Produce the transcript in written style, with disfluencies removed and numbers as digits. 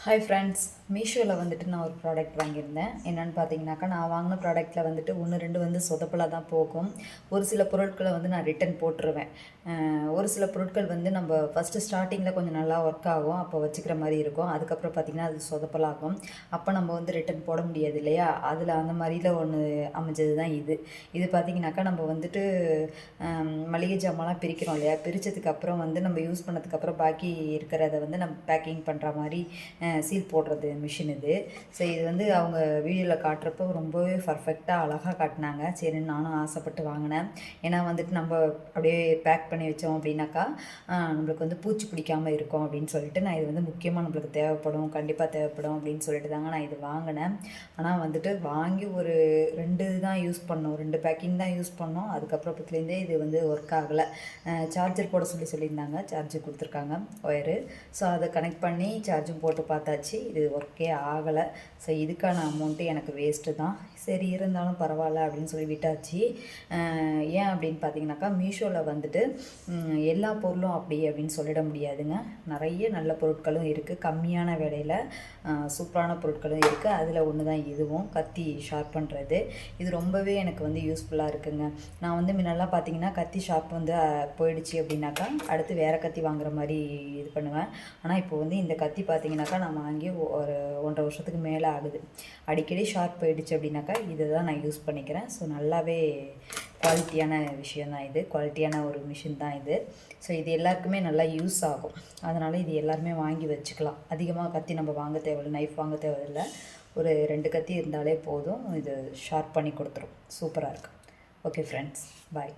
Hi friends, மீஷோவில் வந்துட்டு நான் ஒரு ப்ராடக்ட் வாங்கியிருந்தேன். என்னென்னு பார்த்தீங்கன்னாக்கா, நான் வாங்கின ப்ராடக்ட்டில் வந்துட்டு 1, 2 வந்து சொதப்பலாக தான் போகும். ஒரு சில பொருட்களை வந்து நான் ரிட்டன் போட்டுருவேன். ஒரு சில பொருட்கள் வந்து நம்ம ஃபஸ்ட்டு ஸ்டார்டிங்கில் கொஞ்சம் நல்லா ஒர்க் ஆகும், அப்போ வச்சுக்கிற மாதிரி இருக்கும். அதுக்கப்புறம் பார்த்திங்கன்னா அது சொதப்பலாகும். அப்போ நம்ம வந்து ரிட்டன் போட முடியாது இல்லையா? அதில் அந்த மாதிரில ஒன்று அமைஞ்சது தான் இது. இது பார்த்திங்கனாக்கா நம்ம வந்துட்டு மளிகை ஜாமான்லாம் பிரிக்கிறோம் இல்லையா? பிரித்ததுக்கப்புறம் வந்து நம்ம யூஸ் பண்ணதுக்கப்புறம் பாக்கி இருக்கிறத வந்து நம்ம பேக்கிங் பண்ணுற மாதிரி சீல் போடுறது மிஷின் இது. ஸோ இது வந்து அவங்க வீடியோவில் காட்டுறப்போ ரொம்பவே பர்ஃபெக்டாக அழகாக காட்டினாங்க. சரி, நானும் ஆசைப்பட்டு வாங்கினேன். ஏன்னா வந்துட்டு நம்ம அப்படியே பேக் பண்ணி வச்சோம் அப்படின்னாக்கா நம்மளுக்கு வந்து பூச்சி பிடிக்காமல் இருக்கும் அப்படின்னு சொல்லிட்டு நான் இது வந்து முக்கியமாக நம்மளுக்கு தேவைப்படும், கண்டிப்பாக தேவைப்படும் அப்படின்னு சொல்லிட்டு தாங்க நான் இது வாங்கினேன். ஆனால் வந்துட்டு வாங்கி ஒரு 2 தான் யூஸ் பண்ணோம், 2 பேக்கிங் தான் யூஸ் பண்ணோம். அதுக்கப்புறத்துலேருந்தே இது வந்து ஒர்க் ஆகலை. சார்ஜர் போட சொல்லியிருந்தாங்க, சார்ஜர் கொடுத்துருக்காங்க ஒயரு. ஸோ அதை கனெக்ட் பண்ணி சார்ஜும் போட்டு பார்த்தாச்சு, இது ஒர்க்கே ஆகலை. ஸோ இதுக்கான அமௌண்ட்டு எனக்கு வேஸ்ட்டு தான். சரி, இருந்தாலும் பரவாயில்ல அப்படின்னு சொல்லி விட்டாச்சு. ஏன் அப்படின்னு பார்த்தீங்கன்னாக்கா, மீஷோவில் வந்துட்டு எல்லா பொருளும் அப்படி அப்படின்னு சொல்லிட முடியாதுங்க. நிறைய நல்ல பொருட்களும் இருக்குது, கம்மியான விலையில் சூப்பரான பொருட்களும் இருக்குது. அதில் ஒன்று தான் இதுவும், கத்தி ஷார்ப் பண்ணுறது. இது ரொம்பவே எனக்கு வந்து யூஸ்ஃபுல்லாக இருக்குங்க. நான் வந்து முன்னெல்லாம் பார்த்தீங்கன்னா கத்தி ஷார்ப் வந்து போயிடுச்சு அப்படின்னாக்கா அடுத்து வேறு கத்தி வாங்குற மாதிரி இது பண்ணுவேன். ஆனால் இப்போ வந்து இந்த கத்தி பார்த்தீங்கன்னாக்கா நான் வாங்கி ஒரு 1.5 வருஷத்துக்கு மேலே ஆகுது. அடிக்கடி ஷார்ப் போயிடுச்சு அப்படின்னாக்கா இதை தான் நான் யூஸ் பண்ணிக்கிறேன். ஸோ நல்லாவே குவாலிட்டியான விஷயந்தான் இது, குவாலிட்டியான ஒரு மிஷின் தான் இது. ஸோ இது எல்லாருக்குமே நல்லா யூஸ் ஆகும். அதனால் இது எல்லாருமே வாங்கி வச்சுக்கலாம். அதிகமாக கத்தி நம்ம வாங்க தேவையில்லை, நைஃப் வாங்க தேவையில்லை. ஒரு 2 கத்தி இருந்தாலே போதும், இது ஷார்ப் பண்ணி கொடுத்துரும். சூப்பராக இருக்குது. ஓகே ஃப்ரெண்ட்ஸ், பாய்.